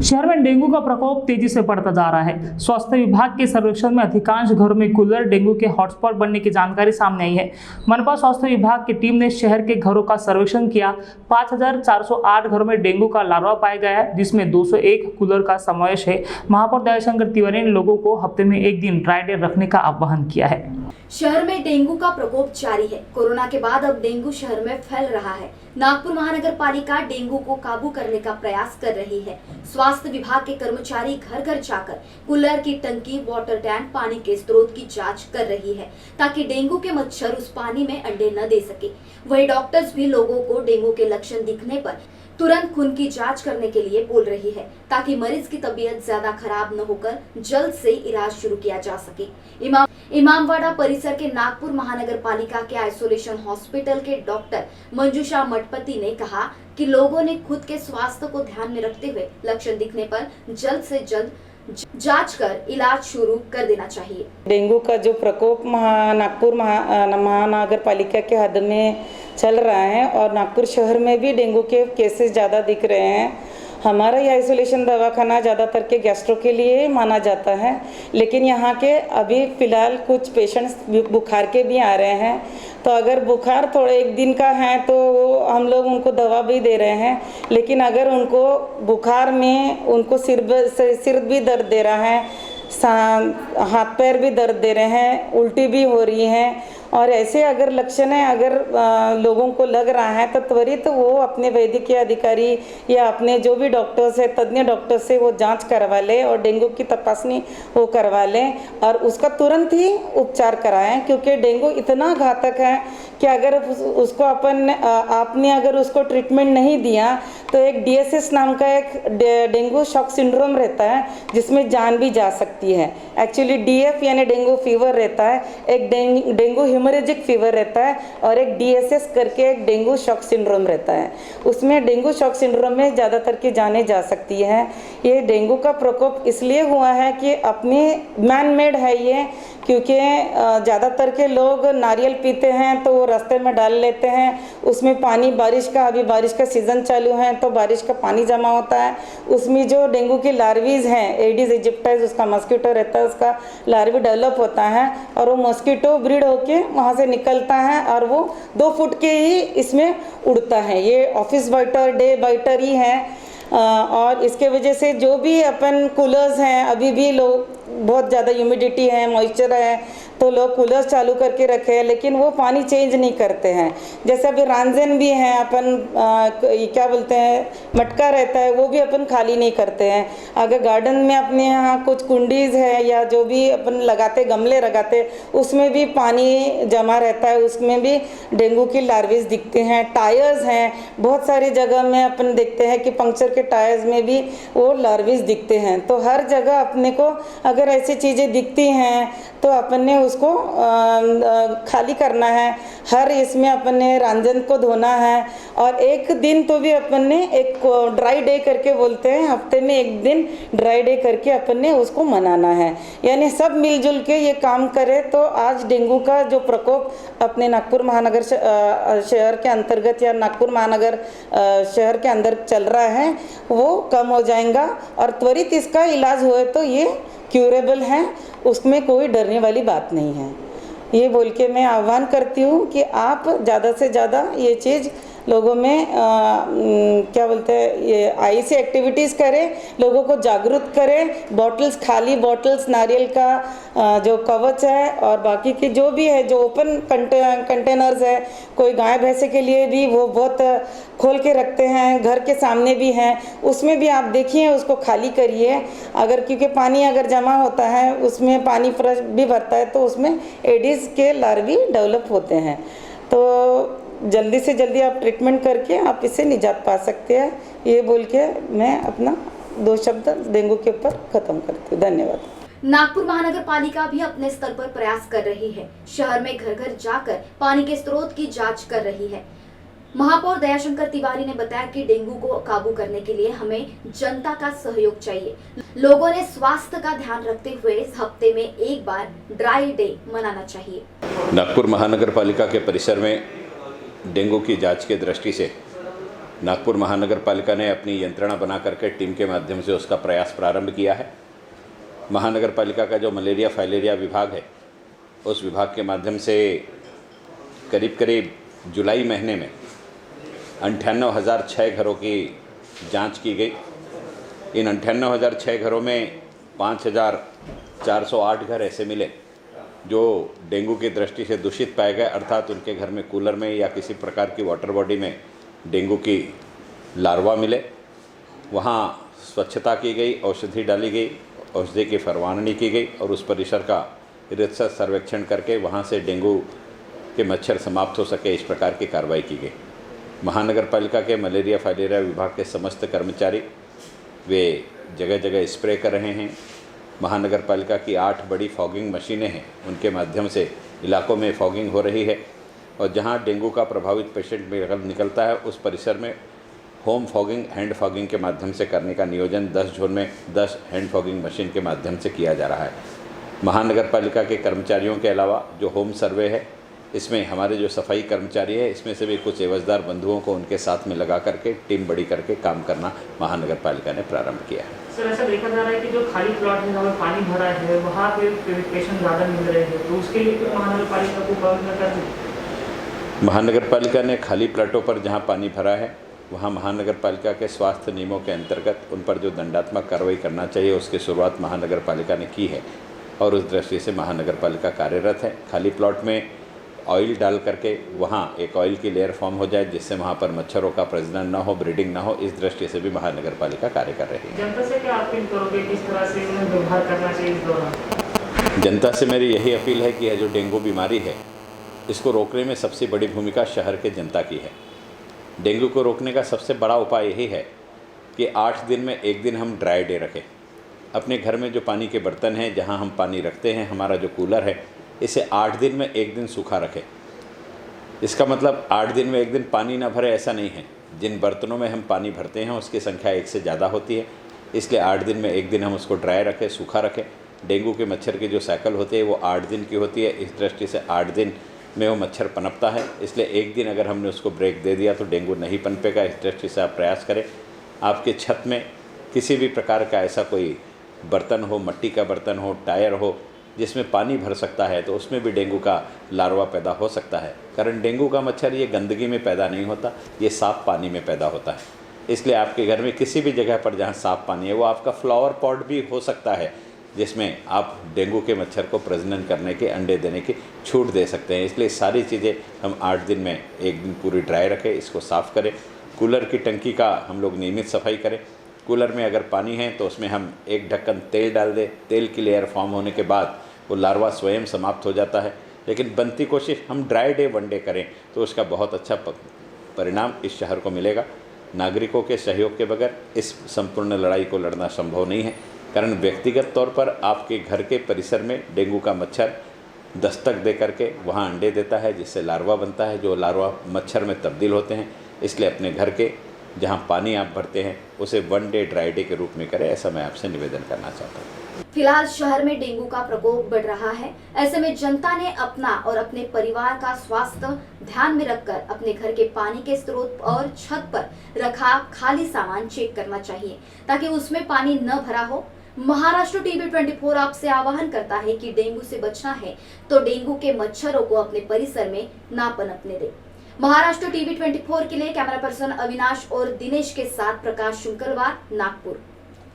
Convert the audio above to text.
शहर में डेंगू का प्रकोप तेजी से बढ़ता जा रहा है। स्वास्थ्य विभाग के सर्वेक्षण में अधिकांश घरों में कूलर डेंगू के हॉटस्पॉट बनने की जानकारी सामने आई है। मनपा स्वास्थ्य विभाग की टीम ने शहर के घरों का सर्वेक्षण किया। 5408 घरों में डेंगू का लार्वा पाया गया है, जिसमें 201 कूलर का समावेश है। महापौर दयाशंकर तिवारी ने लोगों को हफ्ते में एक दिन ड्राई डे रखने का आह्वान किया है। शहर में डेंगू का प्रकोप जारी है। कोरोना के बाद अब डेंगू शहर में फैल रहा है। नागपुर महानगर पालिका डेंगू को काबू करने का प्रयास कर रही है। स्वास्थ्य विभाग के कर्मचारी घर घर जाकर कूलर की टंकी, वाटर टैंक, पानी के स्रोत की जांच कर रही है, ताकि डेंगू के मच्छर उस पानी में अंडे न दे सके। वहीं डॉक्टर्स भी लोगों को डेंगू के लक्षण दिखने पर तुरंत खून की जांच करने के लिए बोल रही है, ताकि मरीज की तबीयत ज्यादा खराब न होकर जल्द से इलाज शुरू किया जा सके। इमामवाड़ा परिसर के नागपुर महानगर पालिका के आइसोलेशन हॉस्पिटल के डॉक्टर मंजूषा मठपति ने कहा कि लोगों ने खुद के स्वास्थ्य को ध्यान में रखते हुए लक्षण दिखने पर जल्द से जल्द जांच कर इलाज शुरू कर देना चाहिए। डेंगू का जो प्रकोप नागपुर महानगर पालिका के हद में चल रहा है और नागपुर शहर में भी डेंगू के केसेस ज़्यादा दिख रहे हैं। हमारा ये आइसोलेशन दवाखाना ज़्यादातर के गैस्ट्रो के लिए माना जाता है, लेकिन यहाँ के अभी फ़िलहाल कुछ पेशेंट्स बुखार के भी आ रहे हैं। तो अगर बुखार थोड़े एक दिन का है तो हम लोग उनको दवा भी दे रहे हैं, लेकिन अगर उनको बुखार में उनको सिर भी दर्द दे रहा है, हाथ पैर भी दर्द दे रहे हैं, उल्टी भी हो रही है और ऐसे अगर लक्षण है, अगर लोगों को लग रहा है तो त्वरित वो अपने वैद्यकीय अधिकारी या अपने जो भी डॉक्टर्स है, तज्ञ डॉक्टर से वो जांच करवा ले और डेंगू की तपासनी वो करवा लें और उसका तुरंत ही उपचार कराएं, क्योंकि डेंगू इतना घातक है कि अगर उसको आपने अगर उसको ट्रीटमेंट नहीं दिया तो एक DSS नाम का एक डेंगू शॉक सिंड्रोम रहता है, जिसमें जान भी जा सकती है। एक्चुअली DF यानी डेंगू फीवर रहता है, एक डेंगू हेमोरेजिक फीवर रहता है और एक DSS करके एक डेंगू शॉक सिंड्रोम रहता है। उसमें डेंगू शॉक सिंड्रोम में ज़्यादातर की जानें जा सकती है। ये डेंगू का प्रकोप इसलिए हुआ है कि अपनी मैन मेड है ये, क्योंकि ज़्यादातर के लोग नारियल पीते हैं तो वो रास्ते में डाल लेते हैं, उसमें पानी अभी बारिश का सीज़न चालू है तो बारिश का पानी जमा होता है, उसमें जो डेंगू की लार्वीज हैं, एडिस इजिप्टाइस उसका मॉस्किटो रहता है, उसका लार्वी डेवलप होता है और वो मॉस्किटो ब्रीड होके वहाँ से निकलता है और वो 2 फुट के ही इसमें उड़ता है। ये ऑफिस बाइटर, डे बाइटर ही है और इसके वजह से जो भी अपन कूलर्स हैं, अभी भी लोग बहुत ज़्यादा ह्यूमिडिटी है, मॉइस्चर है, तो लोग कूलर्स चालू करके रखे हैं, लेकिन वो पानी चेंज नहीं करते हैं। जैसे अभी रांझन भी हैं, अपन क्या बोलते हैं, मटका रहता है, वो भी अपन खाली नहीं करते हैं। अगर गार्डन में अपने यहाँ कुछ कुंडीज़ है या जो भी अपन लगाते, गमले लगाते, उसमें भी पानी जमा रहता है, उसमें भी डेंगू की लार्वीज दिखते हैं। टायर्स हैं, बहुत सारी जगह में अपन देखते हैं कि पंक्चर के टायर्स में भी वो लार्वीज दिखते हैं। तो हर जगह अपने को अगर ऐसी चीज़ें दिखती हैं तो अपन ने उसको खाली करना है। हर इसमें अपन ने रांझन को धोना है और एक दिन तो भी अपन ने एक ड्राई डे करके बोलते हैं, हफ्ते में एक दिन ड्राई डे करके अपन ने उसको मनाना है। यानी सब मिलजुल के ये काम करें तो आज डेंगू का जो प्रकोप अपने नागपुर महानगर शहर के अंतर्गत या नागपुर महानगर शहर के अंदर चल रहा है वो कम हो जाएगा और त्वरित इसका इलाज होए तो ये क्यूरेबल है, उसमें कोई डरने वाली बात नहीं है। ये बोल के मैं आह्वान करती हूँ कि आप ज़्यादा से ज़्यादा ये चीज़ लोगों में क्या बोलते हैं, ये ऐसी एक्टिविटीज़ करें, लोगों को जागरूक करें। बॉटल्स, खाली बॉटल्स, नारियल का जो कवच है और बाकी की जो भी है, जो ओपन कंटेनर्स है, कोई गाय भैंसे के लिए भी वो बहुत खोल के रखते हैं, घर के सामने भी हैं, उसमें भी आप देखिए उसको खाली करिए। अगर क्योंकि पानी अगर जमा होता है उसमें पानी फ्रेश भी भरता है तो उसमें एडिस के लार्वी डेवलप होते हैं। तो जल्दी से जल्दी आप ट्रीटमेंट करके आप इससे निजात पा सकते हैं। ये बोल के मैं अपना 2 शब्द डेंगू के ऊपर ख़त्म करती हूँ। धन्यवाद। नागपुर महानगर पालिका भी अपने स्तर पर प्रयास कर रही है। शहर में घर घर जाकर पानी के स्रोत की जांच कर रही है। महापौर दयाशंकर तिवारी ने बताया कि डेंगू को काबू करने के लिए हमें जनता का सहयोग चाहिए। लोगों ने स्वास्थ्य का ध्यान रखते हुए इस हफ्ते में एक बार ड्राई डे मनाना चाहिए। नागपुर महानगर पालिका के परिसर में डेंगू की जांच के दृष्टि से नागपुर महानगर पालिका ने अपनी यंत्रणा बना करके टीम के माध्यम से उसका प्रयास प्रारंभ किया है। महानगर पालिका का जो मलेरिया फाइलेरिया विभाग है, उस विभाग के माध्यम से करीब करीब जुलाई महीने में 98,006 घरों की जांच की गई। इन 98,006 घरों में 5,408 घर ऐसे मिले जो डेंगू की दृष्टि से दूषित पाए गए, अर्थात उनके घर में कूलर में या किसी प्रकार की वाटर बॉडी में डेंगू की लार्वा मिले। वहाँ स्वच्छता की गई, औषधि डाली गई, औषधि की फरमानी की गई और उस परिसर का रितसर सर्वेक्षण करके वहाँ से डेंगू के मच्छर समाप्त हो सके, इस प्रकार की कार्रवाई की गई। महानगर पालिका के मलेरिया फाइलेरिया विभाग के समस्त कर्मचारी वे जगह जगह स्प्रे कर रहे हैं। महानगर पालिका की 8 बड़ी फॉगिंग मशीनें हैं, उनके माध्यम से इलाकों में फॉगिंग हो रही है और जहां डेंगू का प्रभावित पेशेंट निकलता है उस परिसर में होम फॉगिंग, हैंड फॉगिंग के माध्यम से करने का नियोजन 10 जोन में 10 हैंड फॉगिंग मशीन के माध्यम से किया जा रहा है। महानगर पालिका के कर्मचारियों के अलावा जो होम सर्वे है, इसमें हमारे जो सफाई कर्मचारी है, इसमें से भी कुछ एवजदार बंधुओं को उनके साथ में लगा करके टीम बड़ी करके काम करना महानगर पालिका ने प्रारंभ किया है। सर, ऐसा देखा जा रहा है कि जो खाली प्लॉट है जहाँ पानी भरा है वहाँ पे पेशेंट ज़्यादा मिल रहे हैं, तो उसके लिए फिर महानगर पालिका को प्रबंध करना। महानगर पालिका ने खाली प्लाटों पर जहाँ पानी भरा है वहाँ महानगर पालिका के स्वास्थ्य नियमों के अंतर्गत उन पर जो दंडात्मक कार्रवाई करना चाहिए उसकी शुरुआत महानगर पालिका ने की है और उस दृष्टि से महानगर पालिका कार्यरत है। खाली प्लॉट में ऑयल डाल करके वहाँ एक ऑयल की लेयर फॉर्म हो जाए जिससे वहाँ पर मच्छरों का प्रजनन न हो, ब्रीडिंग ना हो, इस दृष्टि से भी महानगर पालिका कार्य कर रही है। जनता से क्या अपील करोगे, किस तरह से उन्हें व्यवहार करना चाहिए इस दौरान? जनता से मेरी यही अपील है कि यह जो डेंगू बीमारी है इसको रोकने में सबसे बड़ी भूमिका शहर के जनता की है। डेंगू को रोकने का सबसे बड़ा उपाय यही है कि 8 दिन में 1 दिन हम ड्राई डे रखें। अपने घर में जो पानी के बर्तन हैं, जहाँ हम पानी रखते हैं, हमारा जो कूलर है, इसे 8 दिन में 1 दिन सूखा रखें। इसका मतलब 8 दिन में 1 दिन पानी ना भरे ऐसा नहीं है। जिन बर्तनों में हम पानी भरते हैं उसकी संख्या 1 से ज़्यादा होती है, इसलिए 8 दिन में 1 दिन हम उसको ड्राई रखें, सूखा रखें। डेंगू के मच्छर की जो साइकिल होती है वो 8 दिन की होती है, इस दृष्टि से 8 दिन में वो मच्छर पनपता है, इसलिए 1 दिन अगर हमने उसको ब्रेक दे दिया तो डेंगू नहीं पनपेगा। इस दृष्टि से आप प्रयास करें। आपके छत में किसी भी प्रकार का ऐसा कोई बर्तन हो, मिट्टी का बर्तन हो, टायर हो, जिसमें पानी भर सकता है तो उसमें भी डेंगू का लार्वा पैदा हो सकता है। कारण डेंगू का मच्छर ये गंदगी में पैदा नहीं होता, ये साफ़ पानी में पैदा होता है। इसलिए आपके घर में किसी भी जगह पर जहाँ साफ़ पानी है वो आपका फ्लावर पॉट भी हो सकता है, जिसमें आप डेंगू के मच्छर को प्रजनन करने के, अंडे देने की छूट दे सकते हैं। इसलिए सारी चीज़ें हम 8 दिन में 1 दिन पूरी ड्राई रखें, इसको साफ़ करें। कूलर की टंकी का हम लोग नियमित सफाई करें। कूलर में अगर पानी है तो उसमें हम 1 ढक्कन तेल डाल दें। तेल की लेयर फॉर्म होने के बाद वो लार्वा स्वयं समाप्त हो जाता है, लेकिन बनती कोशिश हम ड्राई डे 1 डे करें तो उसका बहुत अच्छा परिणाम इस शहर को मिलेगा। नागरिकों के सहयोग के बगैर इस संपूर्ण लड़ाई को लड़ना संभव नहीं है, कारण व्यक्तिगत तौर पर आपके घर के परिसर में डेंगू का मच्छर दस्तक दे करके वहाँ अंडे देता है, जिससे लार्वा बनता है, जो लार्वा मच्छर में तब्दील होते हैं। इसलिए अपने घर के जहाँ पानी आप भरते हैं उसे 1 डे ड्राई डे के रूप में करें, ऐसा मैं आपसे निवेदन करना चाहता हूँ। फिलहाल शहर में डेंगू का प्रकोप बढ़ रहा है। ऐसे में जनता ने अपना और अपने परिवार का स्वास्थ्य ध्यान में रखकर अपने घर के पानी के स्रोत और छत पर रखा खाली सामान चेक करना चाहिए ताकि उसमें पानी न भरा हो। महाराष्ट्र टीवी 24 आपसे आह्वान करता है कि डेंगू से बचना है तो डेंगू के मच्छरों को अपने परिसर में ना पनपने दे। महाराष्ट्र टीवी 24 के लिए कैमरा पर्सन अविनाश और दिनेश के साथ प्रकाश शुंकरवार, नागपुर।